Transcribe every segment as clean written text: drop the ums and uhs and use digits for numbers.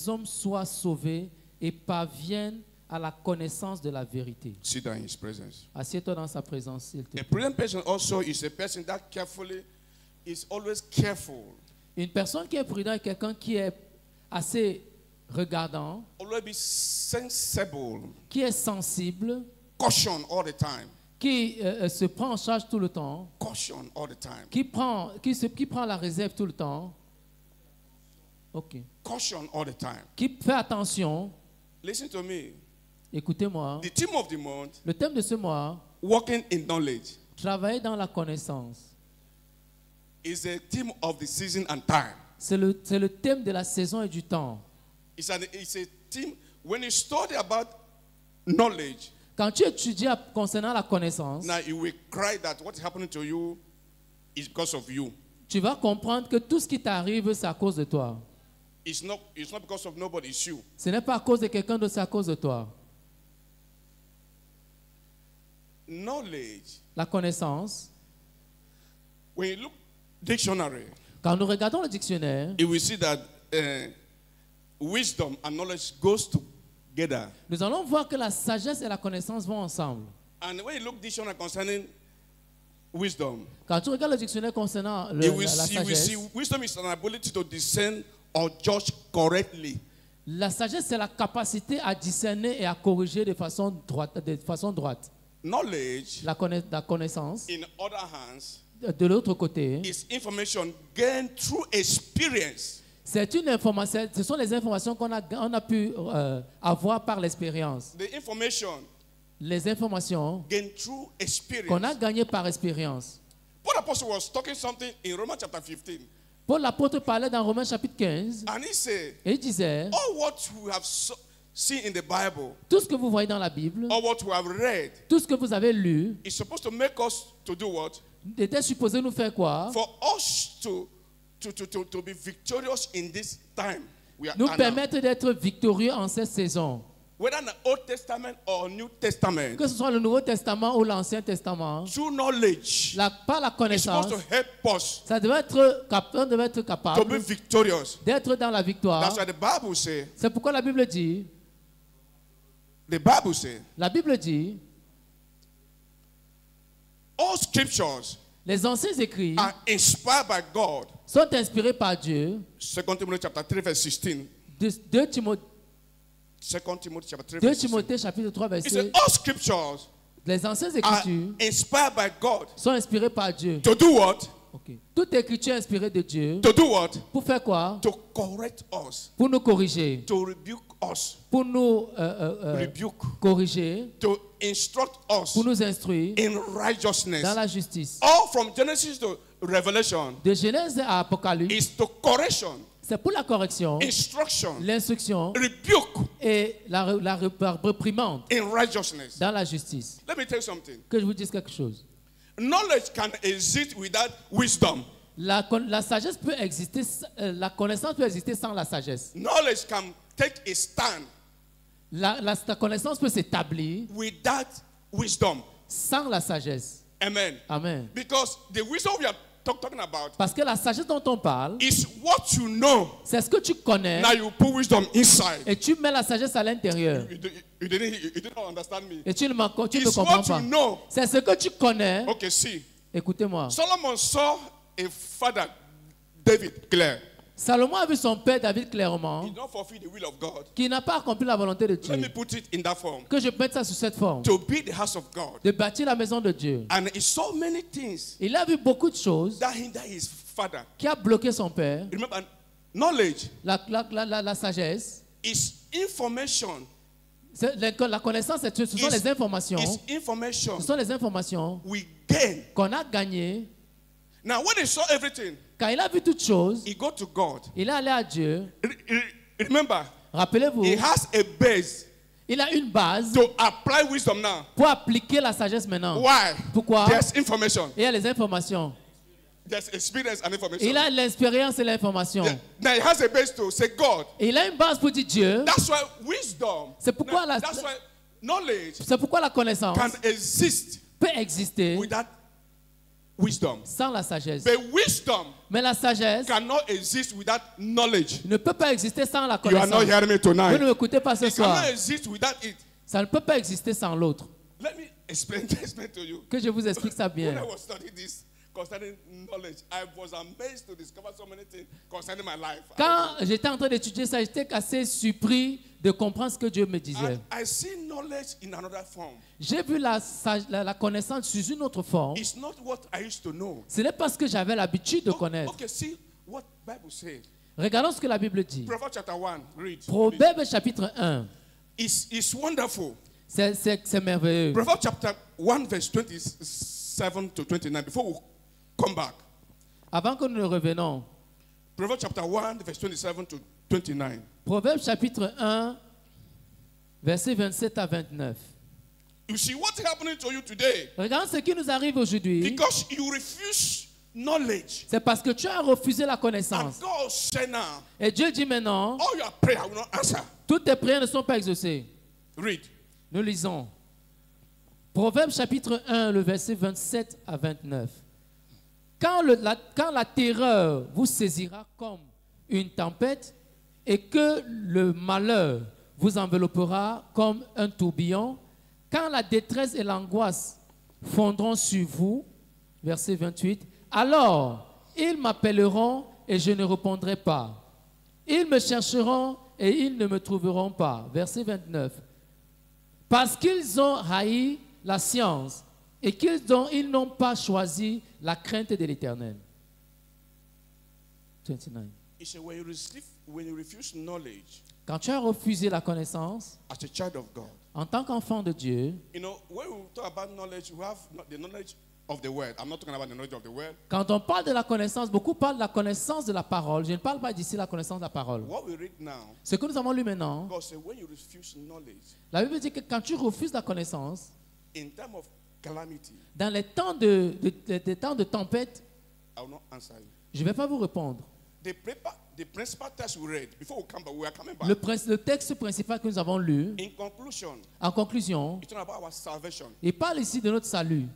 hommes soient sauvés et parviennent à la connaissance de la vérité. Sit down in his presence. Assieds-toi dans sa présence, s'il te A plaît. prudent person also is a person that carefully is always careful, Une personne qui est prudente est quelqu'un qui est assez regardant, always be sensible, qui est sensible, caution all the time, qui se prend en charge tout le temps, caution all the time, qui prend la réserve tout le temps, ok, caution all the time. qui fait attention. Listen to me. Écoutez-moi, The theme of the month, le thème de ce mois, walking in knowledge, travailler dans la connaissance, is a theme of the season and time. c'est le thème de la saison et du temps. It's a theme when you study about knowledge. Quand tu étudies concernant la connaissance, Now you will cry that what's happening to you is because of you. tu vas comprendre que tout ce qui t'arrive, c'est à cause de toi. It's not because of nobody, it's you. Ce n'est pas à cause de quelqu'un d'autre, c'est à cause de toi. Knowledge, La connaissance, when you look dictionary, quand nous regardons le dictionnaire, you will see that wisdom and knowledge goes together. nous allons voir que la sagesse et la connaissance vont ensemble. And when you look dictionary concerning wisdom, Quand tu regardes le dictionnaire concernant you will la sagesse, see wisdom is an ability to discern or judge correctly. la sagesse, c'est la capacité à discerner et à corriger de façon droite. Knowledge, La connaissance, in other hands, de l'autre côté, is information gained through experience. c'est une information, ce sont les informations qu'on a pu avoir par l'expérience. The information Les informations gained through experience. qu'on a gagnées par expérience. Paul Apostle was talking something in Romans chapter 15. Paul l'apôtre parlait dans Romains chapitre 15 And he said, et il disait, all what we have seen in the Bible, tout ce que vous voyez dans la Bible, or what we have read, tout ce que vous avez lu, is supposed to make us to do what? était supposé nous faire quoi? For us to be victorious in this time. We are Nous now. permettre d'être victorieux en cette saison. Whether in the Old Testament or New Testament, Que ce soit le Nouveau Testament ou l'Ancien Testament, true knowledge par la is connaissance, supposed to help us on devait être to be capable victorious. d'être dans la victoire. That's why the Bible says, C'est pourquoi la Bible dit, all scriptures les anciens écrits are inspired by God. sont inspirés par Dieu. 2 Timothy chapter 3 verse 16. 2 Timothée 2 Timothy chapter 3 verse 16. chapitre 3 It says verset. all scriptures Les anciennes are écritures inspired by God. sont inspirées par Dieu. To do what? Okay. Toute écriture est inspirée de Dieu. To do what? Pour faire quoi? To correct us. Pour nous corriger. To rebuke us. Pour nous Rebuke. corriger. To instruct us Pour nous instruire in righteousness. dans la justice. All from Genesis to Revelation De Genèse à Apocalypse, is to correction, c'est pour la correction, instruction, l'instruction rebuke et la réprimande in righteousness. dans la justice. Let me tell you something. Que je vous dise quelque chose. Knowledge can exist without wisdom. La sagesse peut exister, la connaissance peut exister sans la sagesse. Knowledge can take a stand La connaissance peut s'établir without wisdom. sans la sagesse. Amen. Amen. Because the wisdom we are talking about Parce que la sagesse dont on parle, is what you know. c'est ce que tu connais Now you put wisdom inside. et tu mets la sagesse à l'intérieur. You didn't understand me. Et tu ne It's comprends what pas. you know. C'est ce que tu connais. Okay, see. Écoutez-moi. Solomon saw a father, David, clear. Salomon a vu son père David He clairement, did not fulfill the will of God. qui n'a pas accompli la volonté de Let me Dieu. put it in that form. Que je mette ça sous cette forme. To build the house of God. De bâtir la maison de Dieu. And he saw many things Il a vu beaucoup de choses that hinder his father. qui a bloqué son père. Remember, knowledge La sagesse, is information. la connaissance, ce sont les informations. It's information Ce sont les informations we gain. qu'on a gagnées. Now, when he saw everything, Quand il a vu toutes choses, he go to God. il est allé à Dieu. Remember, Rappelez-vous, he has a base il a une base to apply wisdom now. pour appliquer la sagesse maintenant. Why? Pourquoi? There's information. Il y a les informations. There's experience and information. Il a l'expérience et l'information. Now he has a base to say God. Et il a une base pour dire Dieu. That's why wisdom. C'est pourquoi That's why knowledge c'est pourquoi la connaissance can exist peut exister without wisdom. sans la sagesse. But wisdom Mais la sagesse cannot exist without knowledge. ne peut pas exister sans la You are not connaissance. hearing me Vous ne tonight. m'écoutez pas ce It soir. cannot exist without it. Ça ne peut pas exister sans l'autre. Let me explain to you. Que je vous explique ça When bien. I was studying this concerning knowledge, I was amazed to discover so many things concerning my life. Quand j'étais en train d'étudier ça, j'étais assez surpris de comprendre ce que Dieu me disait. And I see knowledge in another form. J'ai vu la connaissance sous une autre forme. It's not what I used to know. Ce n'est pas ce que j'avais l'habitude de Oh, connaître. okay, see what Bible says. Regardons ce que la Bible dit. Proverbs chapter 1, read. please. Proverbe chapitre 1. It's wonderful. C'est merveilleux. Proverbs chapter 1, verse 27 to 29. Before we come back. Avant que nous ne revenons, Proverbs chapter 1, verse 27 to 29. Proverbe chapitre 1, versets 27 à 29. You see what's happening to you today? Regarde ce qui nous arrive aujourd'hui. Because you refuse knowledge. C'est parce que tu as refusé la And connaissance. God said now, Et Dieu dit maintenant, all your prayer will not answer. toutes tes prières ne sont pas exaucées. Read. Nous lisons. Proverbe chapitre 1, le verset 27 à 29. Quand la terreur vous saisira comme une tempête et que le malheur vous enveloppera comme un tourbillon, quand la détresse et l'angoisse fondront sur vous, verset 28, alors ils m'appelleront et je ne répondrai pas. Ils me chercheront et ils ne me trouveront pas. Verset 29. Parce qu'ils ont haï la science et ils n'ont pas choisi la crainte de l'Éternel. 29. He said, when you refuse knowledge Quand tu as refusé la connaissance, as a child of God, en tant qu'enfant de Dieu, you know, when we talk about knowledge, we have the knowledge of the word. I'm not talking about the knowledge of the word. quand on parle de la connaissance, beaucoup parlent de la connaissance de la parole. Je ne parle pas d'ici de la connaissance de la parole. What we read now, Ce que nous avons lu maintenant, God said, when you refuse knowledge la Bible dit que quand tu refuses la connaissance, in time of calamity, dans les temps de tempête, I will not answer you. je ne vais pas vous répondre. The principal text we read, before we come back, we are coming back. Le texte principal que nous avons lu, In conclusion, en conclusion, it's not about our salvation. il parle ici de notre salut.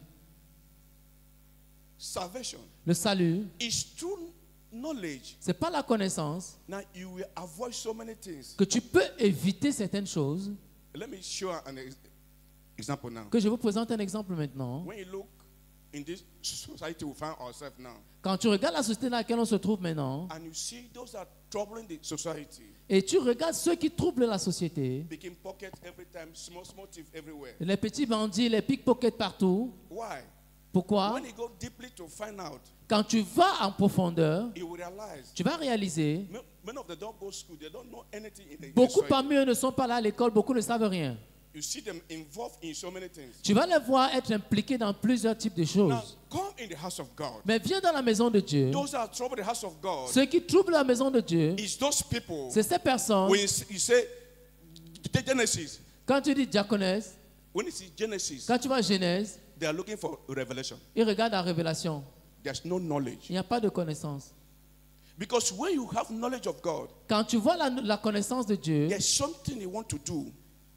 Salvation Le salut, is through knowledge. ce n'est pas la connaissance Now you will avoid so many things. que tu peux éviter certaines choses. Let me show an example now. Que je vous présente un exemple maintenant. When you look in this society we find ourselves now, Quand tu regardes la société dans laquelle on se trouve maintenant, and you see those that are troubling the society, et tu regardes ceux qui troublent la société, picking pockets every time, small thieves everywhere. les petits bandits, les pickpockets partout. Why? Pourquoi? When you go deeply to find out, Quand tu vas en profondeur, you will realize tu vas réaliser, many of them don't go to school. They don't know anything in the beaucoup society. parmi eux ne sont pas là à l'école, beaucoup ne savent rien. You see them involved in so many things. Tu vas les voir être impliqués dans plusieurs types de Now, choses. come in the house of God. Mais viens dans la maison de Dieu. Those that trouble the house of God Ceux qui troublent la maison de Dieu, is those people. c'est ces personnes. When you say Genesis, Quand tu dis diaconesse, when you see Genesis, quand tu vas à Genèse, they are looking for revelation. ils regardent la révélation. There's no knowledge. Il n'y a pas de connaissance. Because when you have knowledge of God, Quand tu vois la connaissance de Dieu, there's something you want to do.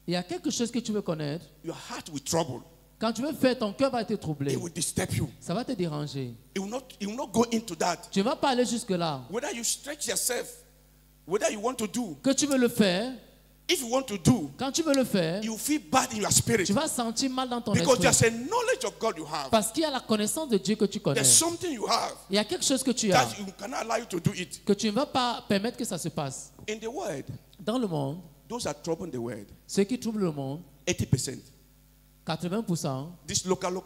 il y a quelque chose que tu veux connaître. Your heart will trouble. Quand tu veux faire, ton cœur va être troublé. It will disturb you. Ça va te déranger. It will not go into that. Tu ne vas pas aller jusque-là. Whether you stretch yourself, whether you want to do, Que tu veux le faire, if you want to do, quand tu veux le faire, you feel bad in your spirit. tu vas sentir mal dans ton Because esprit. there's a knowledge of God you have. Parce qu'il y a la connaissance de Dieu que tu connais. There's something you have Il y a quelque chose que tu as, that you cannot allow you to do it. que tu ne vas pas permettre que ça se passe. In the world, Dans le monde, those are troubling the world. ceux qui troublent le monde, 80%. 80%, This local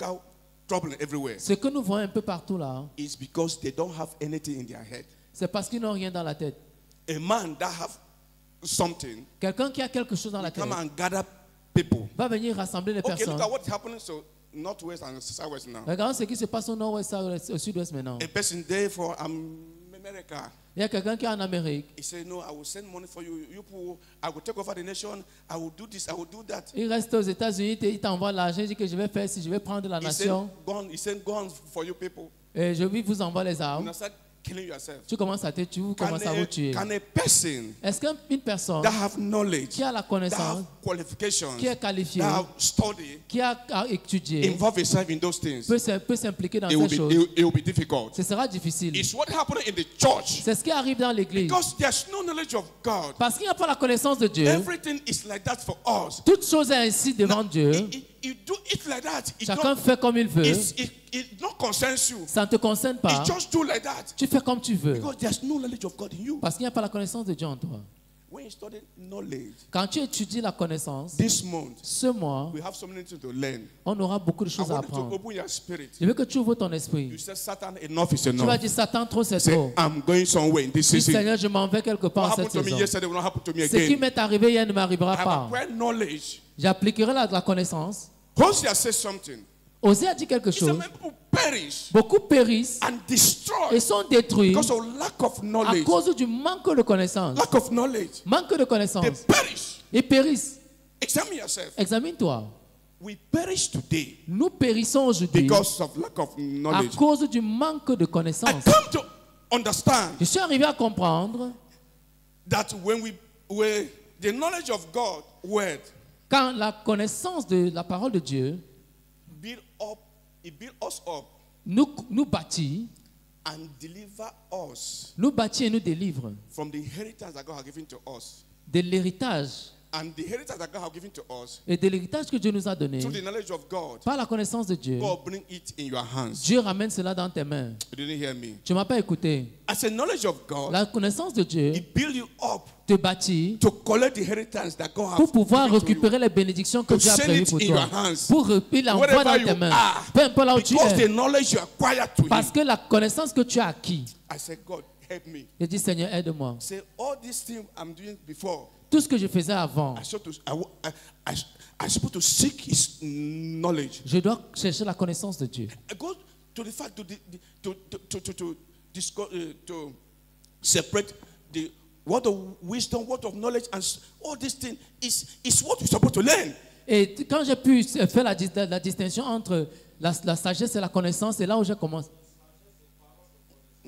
troubling everywhere ce que nous voyons un peu partout là, is because they don't have anything in their head. c'est parce qu'ils n'ont rien dans la tête. A man that have something Quelqu'un qui a quelque chose dans la tête come and gather people. va venir rassembler les Okay, personnes. look at what's happening to northwest and southwest now. Regarde ce qui se passe au nord-ouest, au sud-ouest maintenant. A person there for America. Il y a quelqu'un qui est en Amérique. He said, "No, I will send money for you. You people, I will take over the nation. I will do this. I will do that." Il reste aux États-Unis, il t'envoie l'argent, il dit que je vais faire si je vais prendre la He nation sent guns for you people. et je vais vous envoyer les And armes. I said, killing yourself. Tu commences à te tuer, vous commencez à vous tuer. Can a person Est-ce qu'une personne that have knowledge, qui a la that connaissance, have qualifications, qui est qualifiée, that have studied, qui a étudié, involve himself in those things, peut s'impliquer dans it will ces choses, it will be difficult. ce sera difficile. It's what happened in the church. C'est ce qui arrive dans l'église. Because there's no knowledge of God. Parce qu'il n'y a pas la connaissance de Dieu, Everything is like that for us. toute chose est ainsi devant Dieu. You do it like that. Chacun fait comme il veut. It don't concern you. Ça ne te concerne pas. It just do like that. Tu fais comme tu veux. Because there's no knowledge of God in you. Parce qu'il n'y a pas la connaissance de Dieu en toi. When you study knowledge, Quand tu étudies la connaissance, this month, ce mois, we have something to learn. on aura beaucoup de I choses à want you to apprendre. open your spirit. Je veux que tu ouvres ton esprit. You said, Satan, enough is Tu vas enough. dire, Satan, trop c'est Say, trop. I'm going somewhere in this Dis, season. Seigneur, je m'en vais quelque What part en happened cette to me saison. yesterday will not happen to me Ce qui again. m'est arrivé hier ne m'arrivera I have pas. acquired knowledge. J'appliquerai la connaissance. Hosea said something. Osée a dit quelque He said, chose. many people perish Beaucoup périssent and destroy et sont détruits because of lack of à knowledge. cause du manque de connaissance. Lack of knowledge. Manque de They connaissance. perish. Ils périssent. Examine yourself. Examine-toi. We perish today Nous périssons aujourd'hui because of lack of à knowledge. cause du manque de I connaissance. come to understand Je suis arrivé à comprendre that when the knowledge of God word quand la connaissance de la parole de Dieu build up, it build us up nous bâtit, and deliver us et nous délivre from the inheritance that God has given to us. de l'héritage And the inheritance that God has given to us et de l'héritage que Dieu nous a donné through the knowledge of God, par la connaissance de Dieu. God bring it in your hands. Dieu ramène cela dans tes mains. You didn't hear me. Tu ne m'as pas écouté. As a knowledge of God, La connaissance de Dieu it build you up te bâtit to collect the inheritance that God has pour pouvoir given to you. récupérer les bénédictions que To Dieu a send prévues it pour in toi. your hands. Pour il l'envoie Wherever dans you tes mains. are, Peu importe là où tu because the es. knowledge you acquired to Parce you. que la connaissance que tu as acquis. I said, God, help me. Je dis, Seigneur, aide-moi. Say, all these things I'm doing before, Tout ce que je faisais avant, I'm supposed to seek His knowledge. je dois chercher la connaissance de Dieu. I go to the fact to separate the word of wisdom, word of knowledge, and all these things is what we're supposed to learn. Et quand j'ai pu faire la distinction entre la sagesse et la connaissance, c'est là où j'ai commencé.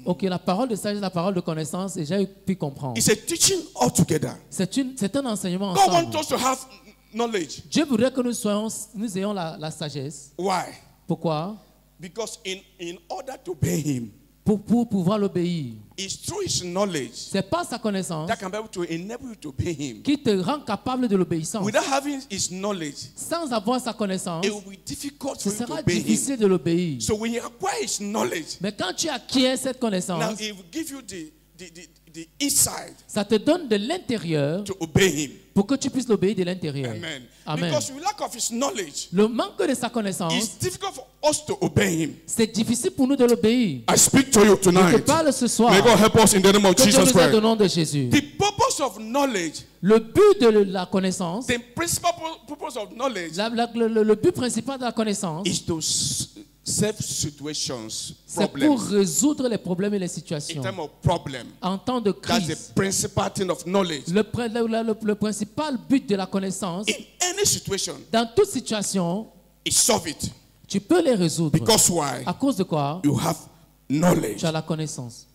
Ok, la parole de sagesse, la parole de connaissance, et j'ai pu comprendre. It's a teaching all together. C'est un enseignement God ensemble. wants us to have knowledge. Dieu voudrait que nous ayons la sagesse. Why? Pourquoi? Because in order to obey Him, Pour pouvoir l'obéir. it's through His knowledge C'est pas sa connaissance that can be able to enable you to obey Him. qui te rend capable de l'obéissance. Without having His knowledge, Sans avoir sa connaissance, it will be difficult ce for you to sera obey Him. difficile de l'obéir. So when you acquire His knowledge, Mais quand tu acquiers cette now connaissance, it will give you the inside ça te donne de l'intérieur to obey Him. pour que tu puisses l'obéir de l'intérieur. Amen. Amen. Because with lack of His knowledge, Le manque de sa connaissance, it's difficult for us to obey Him. c'est difficile pour nous de l'obéir. I speak to you Je te tonight. parle ce soir. May God help us in the name of Que Dieu Jesus nous aide au Christ. nom de Jésus. The purpose of knowledge, Le but de la connaissance, the principal purpose of knowledge le but principal de la connaissance, is to save situations, c'est pour problems. résoudre les problèmes et les In situations. time of problem, En temps de that's crise, the principal thing of knowledge. le principal but de la connaissance, In any situation, dans toute situation, is solve it. tu peux les résoudre. Because why? À cause de quoi? You have Tu knowledge. as la connaissance.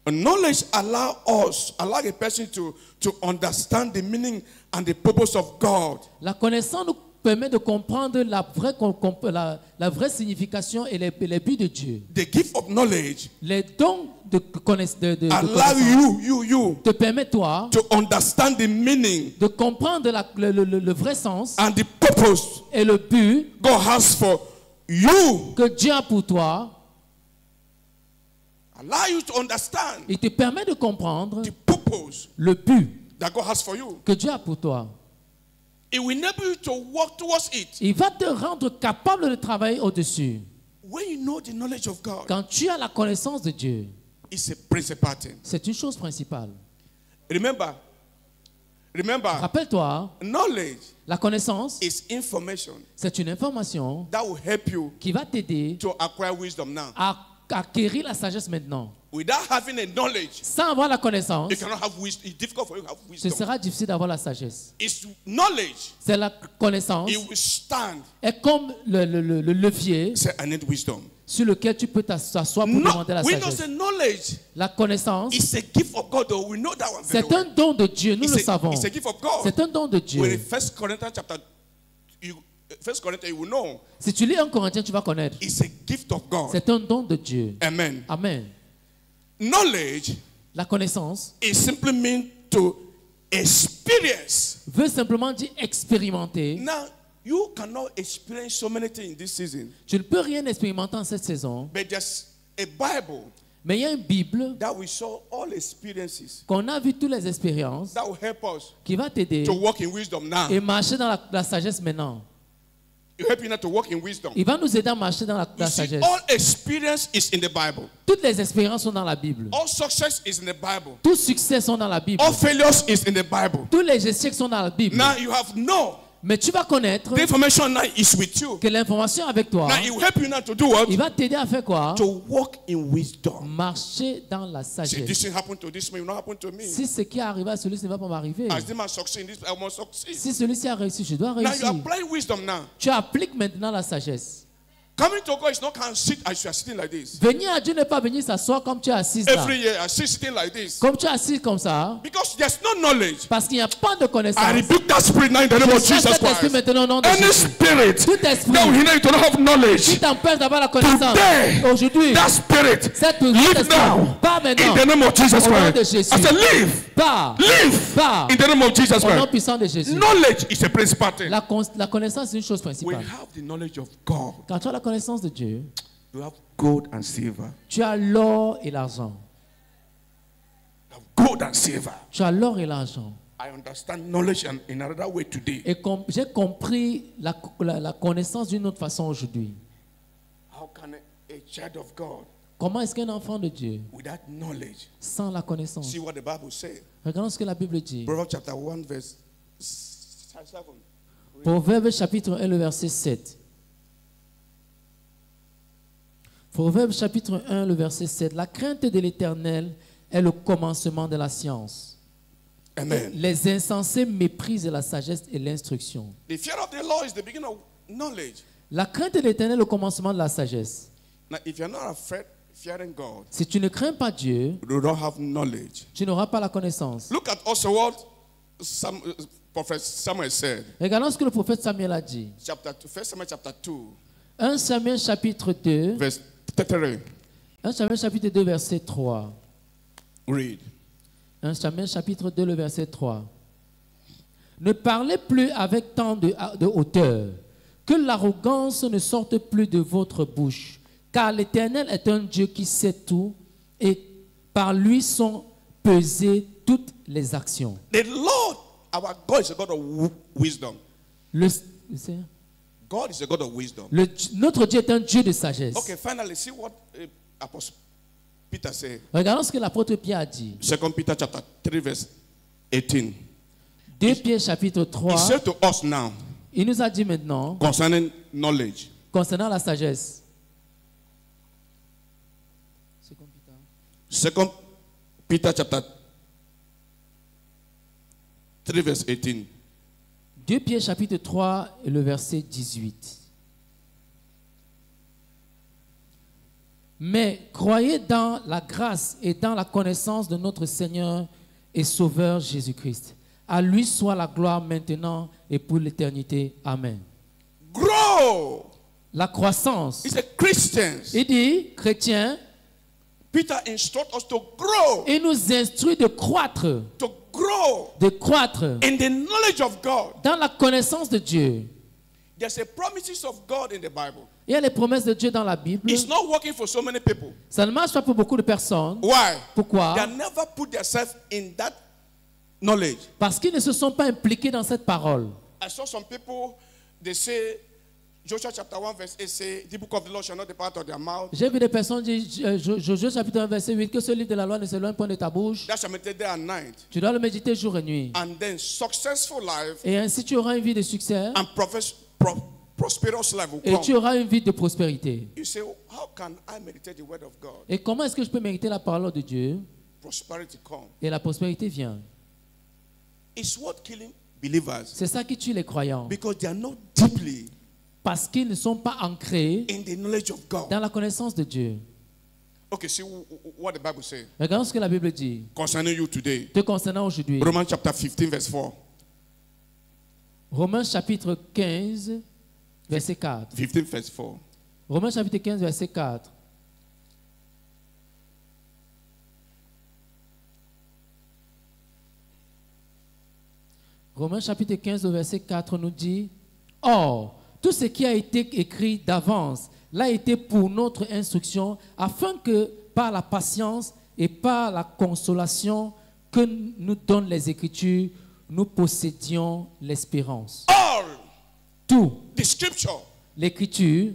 And knowledge allow a person to understand the meaning and the purpose of God. La connaissance nous permet de comprendre la vraie signification et les buts de Dieu. The gift of knowledge Les dons de connaissance allow you te permettent, toi, to understand the meaning de comprendre le vrai sens and the purpose et le but God has for you. que Dieu a pour toi. Allow you to understand Il te permet de comprendre the purpose le but that God has for you. que Dieu a pour toi. It will enable you to work towards it. Il va te rendre capable de travailler au-dessus. When you know the knowledge of God, Quand tu as la connaissance de Dieu, it's a principal thing. c'est une chose principale. Remember, Rappelle-toi, knowledge la connaissance, is information c'est une information that will help you qui va t'aider to acquire wisdom now. à acquérir la sagesse maintenant. Without having a knowledge, Sans avoir la connaissance, you cannot have wisdom. It's difficult for you to have ce wisdom. sera difficile d'avoir la sagesse. It's knowledge. C'est la connaissance. It will stand. Et comme le levier, Say, I need wisdom. sur lequel tu peux t'asseoir pour demander la we know sagesse. the knowledge La connaissance, is a gift of God, though we know that one very c'est un well. don de Dieu, nous le savons. It's a gift of God. C'est un don de When Dieu. in 1 Corinthians chapter, First Corinthians, you will know Si tu lis 1 Corinthiens, tu vas connaître. it's a gift of God. C'est un don de Dieu. Amen. Amen. Knowledge La connaissance is simply mean to experience. veut simplement dire expérimenter. Now, you cannot experience so many things in this season, Tu ne peux rien expérimenter en cette saison, but there's a Bible mais il y a une Bible that will show all experiences qu'on a vu toutes les expériences that will help us qui va t'aider to walk in wisdom now. et marcher dans la sagesse maintenant. It will help you now to walk in wisdom. Il va nous aider à marcher dans la You see, sagesse. all experience is in the Bible. Toutes les expériences sont dans la Bible. All success is in the Bible. Tous succès sont dans la Bible. All failures is in the Bible. Tous les échecs sont dans la Bible. Now you have no. Mais tu vas connaître The information now is with you. que l'information avec toi, Now it will help you now to do what? il va t'aider à faire quoi? To walk in wisdom. Marcher dans la See, this sagesse. thing happened to this man, it will not happen to me. Si ce qui est arrivé à celui-ci ne va pas m'arriver, As this man succeed, this I must succeed. si celui-ci a réussi, je dois Now you réussir. apply wisdom now. Tu appliques maintenant la sagesse. Coming to God is not can sit as you are sitting like this. Venir à Dieu n'est pas venir s'asseoir comme tu es assis là. Every year I see sitting like this. Comme tu es assis comme ça, Because there's no knowledge. parce qu'il n'y a pas de I connaissance. rebuke that spirit now in the name of Je chasse Jesus cet esprit Christ. maintenant au nom de Any Jésus. spirit Tout esprit that will hinder you to not have qui knowledge, t'empêche d'avoir la connaissance, Today, aujourd'hui, that spirit, cet live esprit, now pas in maintenant, the name of Jesus au nom de Christ. Jésus. I said, live, pas, live pas, in the name of Jesus au nom Christ. puissant de Jésus. Knowledge is a principal thing. La connaissance est une chose We principale. have the knowledge of God. Quand tu as la connaissance de Dieu, You have gold and silver. tu as l'or et l'argent. You have gold and silver. Tu as l'or et l'argent. I understand knowledge in another way today. Et j'ai compris la connaissance d'une autre façon aujourd'hui. How can a child of God, Comment est-ce qu'un enfant de Dieu, without knowledge, sans la connaissance, see what the Bible says? regarde ce que la Bible dit. Proverbs chapter 1 verse 7. Proverbe chapitre 1, le verset 7. Proverbe chapitre 1, le verset 7. La crainte de l'Éternel est le commencement de la science. Amen. Les insensés méprisent la sagesse et l'instruction. The fear of the Lord is the beginning of knowledge. La crainte de l'Éternel est le commencement de la sagesse. Now, if you're not afraid, fearing God, Si tu ne crains pas Dieu, you don't have knowledge. tu n'auras pas la connaissance. Look at also what Prophet Samuel said. Regardons ce que le prophète Samuel a dit. Chapter 2, 1 Samuel chapter 2, 1 Samuel chapitre 2, verse 33. 1 Samuel chapitre 2, verset 3. Read. 1 Samuel chapitre 2, le verset 3. Ne parlez plus avec tant de hauteur, que l'arrogance ne sorte plus de votre bouche, car l'Éternel est un Dieu qui sait tout, et par lui sont pesées toutes les actions. The Lord, our God, is a God of wisdom. God is a God of wisdom. Notre Dieu est un Dieu de sagesse. Okay, finally, see what Apostle Peter said. Regardons ce que l'apôtre Pierre a dit. 2 Peter chapter 3 verse 18. 2 Pierre chapitre 3, He said to us now il nous a dit maintenant, concerning knowledge. concernant la sagesse. 2 Peter chapter 3 verse 18. 2 Pierre chapitre 3 et le verset 18. Mais croyez dans la grâce et dans la connaissance de notre Seigneur et Sauveur Jésus-Christ. À lui soit la gloire maintenant et pour l'éternité. Amen. Grow. La croissance. He said Christians. Il dit, chrétiens, Peter instructs us to grow. il nous instruit de croître In the knowledge of God. dans la connaissance de Dieu. There's a promises of God in the Bible. Il y a les promesses de Dieu dans la Bible. It's not working for so many people. Ça ne marche pas pour beaucoup de personnes. Why? Pourquoi? They never put themselves in that knowledge. Parce qu'ils ne se sont pas impliqués dans cette parole. I saw some people, they say, Joshua chapter 1 verse 8 say, the book of the Lord shall not depart of their mouth. J'ai vu des personnes dire, Josué chapitre 1 verset 8, que ce livre de la loi ne s'éloigne point de ta bouche. That shall meditate day and night. Tu dois le méditer jour et nuit. And then successful life Et ainsi tu auras une vie de succès and prosperous life will et come. tu auras une vie de prospérité. You say, how can I meditate the word of God? Et comment est-ce que je peux mériter la parole de Dieu? Prosperity come. Et la prospérité vient. It's what killing believers. C'est ça qui tue les croyants. Because they are not deeply Parce qu'ils ne sont pas ancrés in the knowledge of God. dans la connaissance de Dieu. Okay, see what the Bible says Regarde ce que la Bible dit concerning you today. te concernant aujourd'hui. Romans chapter 15, verse 4. Romains chapitre 15, verset 4. 15, verse 4. Romains chapitre 15, verset 4. Romains chapitre 15, verset 4 nous dit: Or, tout ce qui a été écrit d'avance l'a été pour notre instruction, afin que par la patience et par la consolation que nous donnent les Écritures, nous possédions l'espérance. All Tout, the scripture, l'Écriture,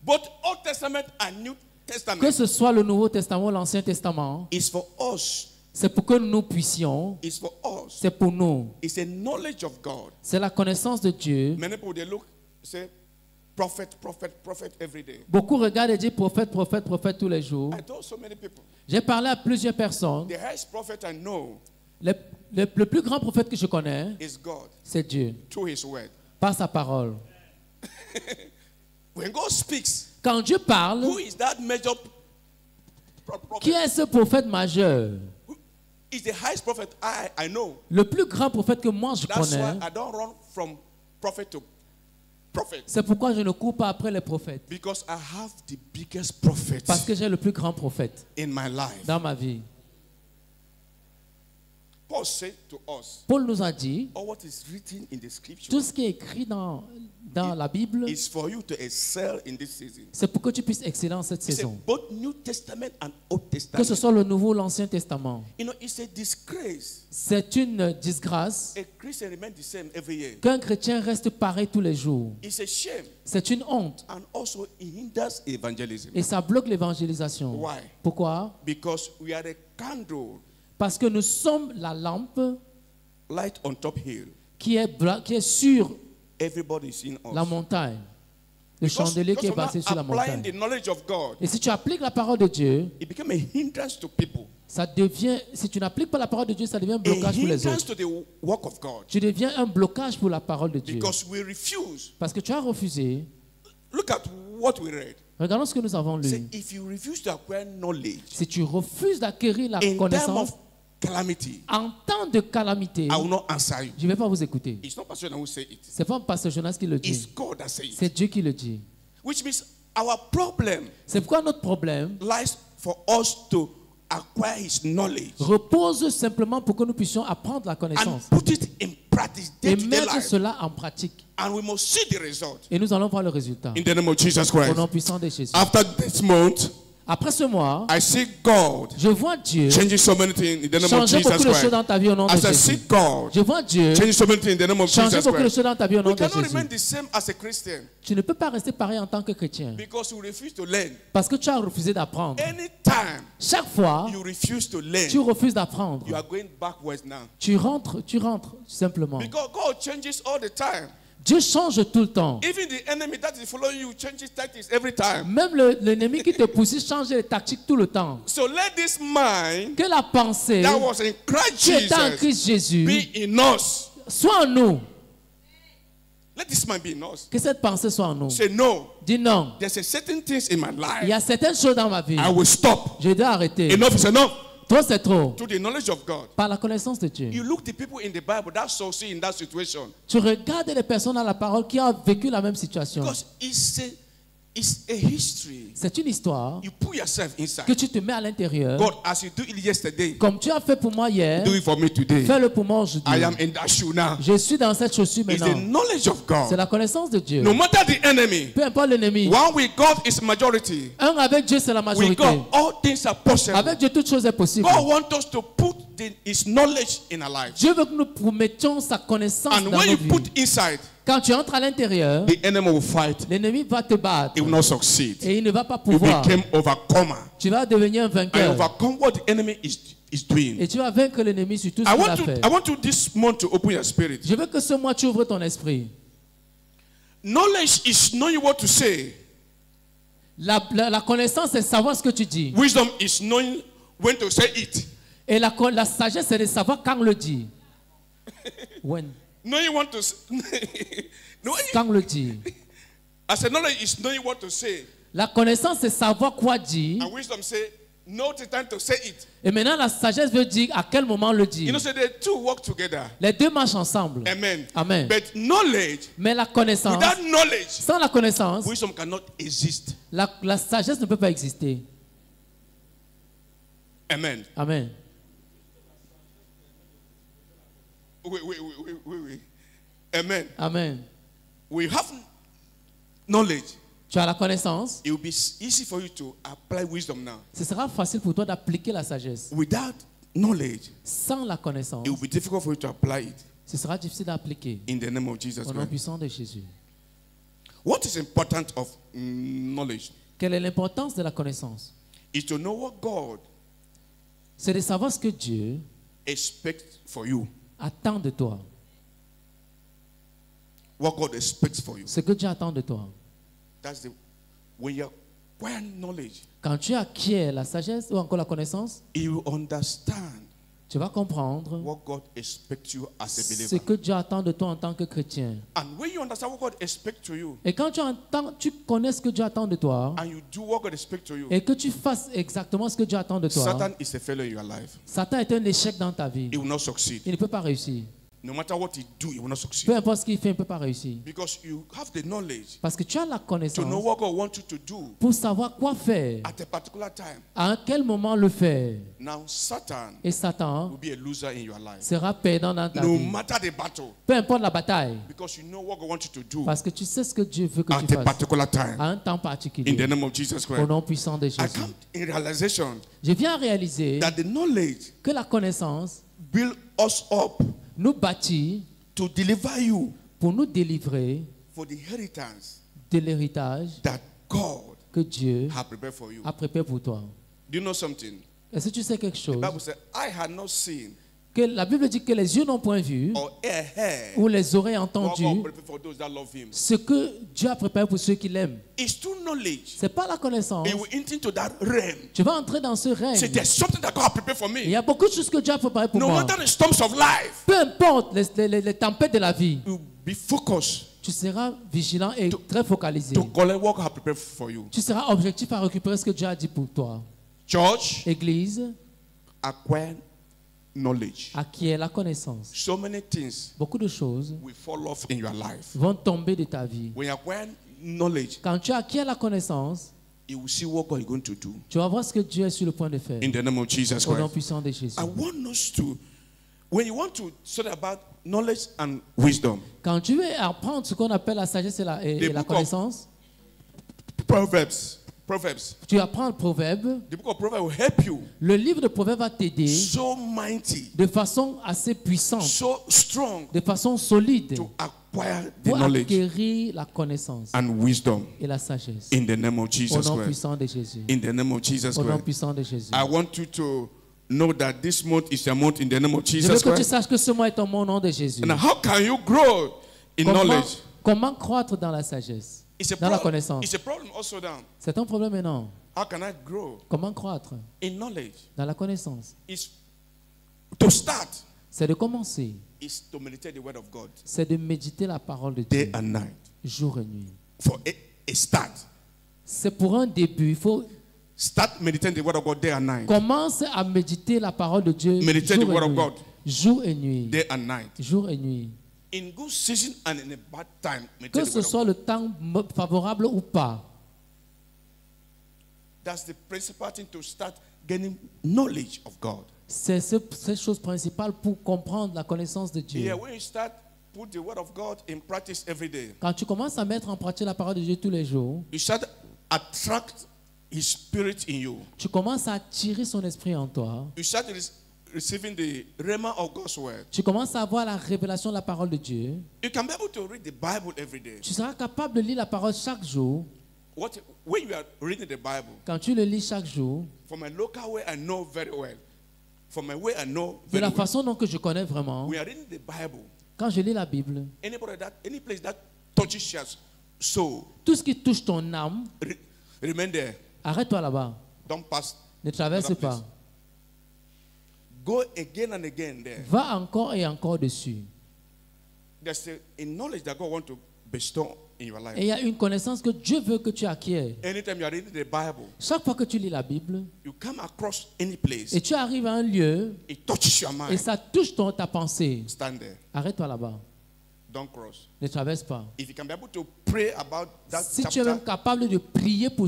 both Old Testament and New que Testament, ce soit le Nouveau Testament ou l'Ancien Testament, is for us. c'est pour que nous puissions, Is for us. c'est pour nous. It's a knowledge of God. C'est la connaissance de Dieu. Many people they look, say, prophet, prophet, prophet every day. Beaucoup regardent et disent prophète, prophète, prophète tous les jours. I told so many people. J'ai parlé à plusieurs personnes. The highest prophet I know Le plus grand prophète que je connais, is God c'est Dieu, through His word. par sa parole. When God speaks, Quand Dieu parle, who is that major qui prophet? est ce prophète majeur? Who is the highest prophet I know? Le plus grand prophète que moi je That's connais. why I don't run from prophet to prophet. C'est pourquoi je ne cours pas après les prophètes. Because I have the biggest prophet Parce que j'ai le plus grand prophète in my life. dans ma vie. Paul said to us, Paul nous a dit, all what is written in the scripture tout ce qui est écrit dans la Bible, is for you to excel in this season. c'est pour que tu puisses exceller en cette He said saison. both New Testament and Old Que ce Testament. soit le Nouveau ou l'Ancien Testament. You know, it's a disgrace. C'est une disgrâce A Christian remains the same every year. qu'un chrétien reste pareil tous les jours. It's a shame. C'est une honte. And also it hinders evangelism. Et ça bloque l'évangélisation. Why? Pourquoi? Because we are a candle Parce que nous sommes la lampe light on top hill. qui est sur Everybody is seeing us. la montagne. Le chandelier qui est basé sur la applying montagne. the knowledge of God, Et si tu appliques la parole de Dieu, it became a hindrance to people. ça devient, si tu n'appliques pas la parole de Dieu, ça devient un A blocage pour les hindrance autres. to the work of God. Tu deviens un blocage pour la parole de Dieu. Because we refuse. Parce que tu as refusé. Look at what we read. Regardons ce que nous avons Say, lu. if you refuse to acquire knowledge Si tu refuses d'acquérir la in time connaissance of calamity, en temps de calamité, I will not answer you. je ne vais pas vous écouter. It's not Pastor Jonas who say it. Ce n'est pas Pasteur Jonas qui le It's dit. God that says it. C'est Dieu qui le dit. Which means our problem C'est pourquoi notre problème lies for us to acquire His knowledge repose simplement pour que nous puissions apprendre la and connaissance put it in practice day et to day mettre life. cela en pratique. And we must see the result. Et nous allons voir le résultat. In the name of Jesus Au Christ. nom puissant de Jésus. After this month, Après ce mois, I see God je vois Dieu changing so many things in the name of changer beaucoup Jesus de choses Christ. dans ta vie au nom de As I Jésus. see God Je vois Dieu changing so many things in the name of changer Jesus beaucoup de Christ. choses dans ta vie au nom We de cannot remain Jésus. the same as a Christian Tu ne peux pas rester pareil en tant que chrétien because we refuse to learn. parce que tu as refusé d'apprendre. Anytime Chaque fois, you refuse to learn, tu refuses d'apprendre. you are going backwards now. Tu rentres simplement. Because God changes all the time. Dieu change tout le temps. Even the enemy that is following you changes tactics every time. Même l'ennemi qui te pousse change les tactiques tout le temps. So let this mind Que la pensée that was in Christ qui est en Jesus Christ Jésus be in us. soit en nous. Let this mind be in us. Que cette pensée soit en nous. Say no. Dis non. There's a certain things in my Il y a life. certaines choses dans ma vie. I will stop. Je dois arrêter. Enough is enough. Trop c'est trop. To the knowledge of God. Par la connaissance de Dieu. You look the people in the Bible that succeed in that situation. Tu regardes les personnes dans la parole qui ont vécu la même situation. Because it's a history. C'est une histoire You put yourself inside. que tu te mets à l'intérieur. God, as you do it yesterday, Comme tu as fait pour moi hier, do it for me today. fais-le pour moi aujourd'hui. I am in that shoe now. Je suis dans cette chaussure It's the maintenant. knowledge of C'est God. la connaissance de Dieu. No matter the enemy, Peu importe l'ennemi. one with God is majority. Un avec Dieu, c'est la With majorité. God, all things are possible. Avec Dieu, toute chose est possible. God wants us to put His knowledge in our lives. Dieu veut que nous mettions sa connaissance And dans when nos you vies. put inside, Quand tu entres à l'intérieur, the enemy will fight. l'ennemi va te battre. He will not succeed. Et il ne va pas You pouvoir. became overcomer. Tu vas devenir un I vainqueur. overcome what the enemy is doing. Et tu vas vaincre l'ennemi sur tout ce qu'il a fait. I want you this month to open your spirit. Je veux que ce mois, tu ouvres ton esprit. Knowledge is knowing what to say. La connaissance, c'est savoir ce que tu dis. Wisdom is knowing when to say it. Et la sagesse, c'est de savoir quand le dire. When. Knowing when to Quand le dire. I said, knowledge is knowing what to say. La connaissance, c'est savoir quoi dire. And wisdom say, know the time to say it. Et maintenant, la sagesse veut dire à quel moment le You dire. know, so the two work together. Les deux marchent ensemble. Amen. Amen. But knowledge, Mais la connaissance, without knowledge, sans la connaissance, wisdom cannot exist. la sagesse ne peut pas exister. Amen. Amen. Oui. Amen. Amen. We have knowledge. Tu as la connaissance. It will be easy for you to apply wisdom now. Ce sera facile pour toi d'appliquer la sagesse. Without knowledge, Sans la connaissance, it will be difficult for you to apply it. ce sera difficile d'appliquer. In the name of Jesus Au nom Christ. puissant de Jésus. What is important of knowledge Quelle est l'importance de la connaissance? is to know what God C'est de savoir ce que Dieu expects for you. attend de toi. What God expects for you. Ce que Dieu attend de toi. That's the when you acquire knowledge, Quand tu acquiers la sagesse ou encore la connaissance, you understand tu vas comprendre what God expects you as a ce believer. que Dieu attend de toi en tant que chrétien. And when you understand what God expects to you, Et quand tu connais ce que Dieu attend de toi and you do what God expects to you, et que tu fasses exactement ce que Dieu attend de toi, Satan is a failure in your life. Satan est un échec dans ta vie. He will not succeed. Il ne peut pas réussir. No matter what he do, he will not succeed. Peu importe ce qu'il fait, il ne peut pas réussir. Because you have the knowledge Parce que tu as la to know connaissance what God wants you to do pour savoir quoi faire, at a particular time. à quel moment le faire. Now, Satan Et Satan will be a loser in your life. sera perdant dans ta No vie. matter the battle, Peu importe la bataille. because you know what God wants you to do Parce que tu sais ce que Dieu veut que tu at a fasses particular time. à un temps In particulier. the name of Jesus Au Christ. nom puissant de I Jésus. come in realization Je viens à réaliser that the knowledge que la connaissance build us up nous bâtit to deliver you pour nous délivrer for the inheritance de l'héritage that God que Dieu has prepared for you. a préparé pour toi. Do you know something? Est-ce que tu sais quelque The chose? Bible says, I had not seen Que la Bible dit que les yeux n'ont point vu or ear heard ou les oreilles what God entendu prepared for those that love Him. ce que Dieu a préparé pour ceux qui l'aiment. It's through knowledge. C'est pas la connaissance. It will enter into that realm. Tu vas entrer dans ce Say, règne. there's something that God has prepared for Il me. y a beaucoup de choses que Dieu a préparées pour No moi. matter the storms of life, Peu importe les tempêtes de la vie, you be focused tu seras vigilant et très focalisé. to collect what God has prepared for you. Tu seras objectif à récupérer ce que Dieu a dit pour toi. Church, Église, acquire knowledge. acquiert la connaissance. So many things Beaucoup de choses will fall off in your life. vont tomber de ta vie. When you acquire knowledge, Quand tu acquiers la connaissance, you will see what God is going to do. tu vas voir ce que Dieu est sur le point de faire. In the name of Jesus Au nom Christ. puissant de Jésus. I want us to, when you want to study about knowledge and wisdom, Quand tu veux apprendre ce qu'on appelle la sagesse et The la book of- connaissance, Proverbs, tu apprends le proverbe. the book of Proverbs will help you. Le livre de proverbe va t'aider So mighty, de façon assez puissante, so strong de façon solide, to acquire the pour knowledge acquérir la connaissance and wisdom et la sagesse. in the name of Au Jesus nom Christ. puissant de Jésus. In the name of Jesus Au nom Christ. puissant de Jésus. I want you to know that this month is a month in the name of Je veux Jesus que tu Christ. saches que ce mois est au nom de Jésus. And how can you grow in knowledge? Comment croître dans la sagesse, It's a dans la problem. connaissance? It's a problem also down. C'est un problème énorme. How can I grow Comment croître in knowledge? dans la connaissance? Is to start C'est de commencer. is to meditate the word of God C'est de méditer la parole de day Dieu and night. jour et nuit. For a start. C'est pour un début. Il faut Start meditating the word of God day and night. commencer à méditer la parole de Dieu Meditate the jour word et of nuit. God Jour et nuit. day and night. Jour et nuit. In good season and in a bad time, Que meditate the ce word of soit God. le temps favorable ou pas. That's the principal thing to start gaining knowledge of God. C'est cette chose principale pour comprendre la connaissance de Dieu. Yeah, when you start put the word of God in practice every day, Quand tu commences à mettre en pratique la parole de Dieu tous les jours, you start attract His Spirit in you. tu commences à attirer son esprit en toi. You start receiving the rhema of God's word. Tu commences à avoir la révélation de la parole de Dieu. You can be able to read the Bible every day. Tu seras capable de lire la parole chaque jour. When you are reading the Bible, Quand tu le lis chaque jour, from a local way I know very well. From a way I know de very la well. façon dont que je connais vraiment, We are reading the Bible. quand je lis la Bible, Any place that touches your soul, tout ce qui touche ton âme, remain there. arrête-toi là-bas. Don't pass. Ne traverse Another place. pas. Go again and again there. Va encore et encore dessus. There's a knowledge that God wants to bestow in your life. Et il y a une connaissance que Dieu veut que tu acquières. Anytime you are reading the Bible, Chaque fois que tu lis la Bible you come across any place, et tu arrives à un lieu it touches your et mind. ça touche ta pensée, Stand there. arrête-toi là-bas. Don't cross. Ne traverse pas. If you can be able to pray about that Si tu es même chapter capable de prier pour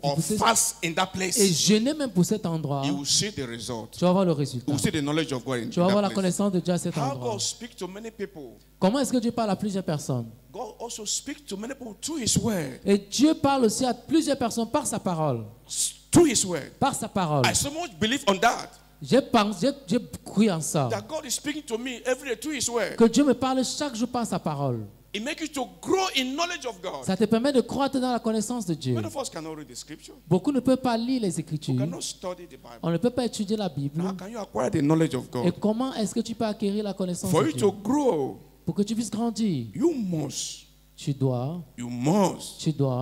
or fast in that et place, jeûner même pour cet endroit, you will see the result. tu vas voir le You résultat. will see the knowledge of God in Tu vas voir la that place. connaissance de Dieu à cet How endroit. God speaks to many people. Comment est-ce que Dieu parle à plusieurs personnes? God also speaks to many people through His word. Et Dieu parle aussi à plusieurs personnes par sa parole. Through His word. Par sa parole. I so much believe on that. J'ai cru en ça. That God is speaking to me every day through His word. Que Dieu me parle chaque jour par sa parole. It makes you to grow in knowledge of God. Ça te permet de croître dans la connaissance de Dieu. Many of us cannot read the scripture. Beaucoup ne peuvent pas lire les We Écritures. cannot study the Bible. On ne peut pas étudier la Bible. How can you acquire the knowledge of Et God? comment est-ce que tu peux acquérir la connaissance For de you Dieu? to grow, Pour que tu puisses grandir, you must tu dois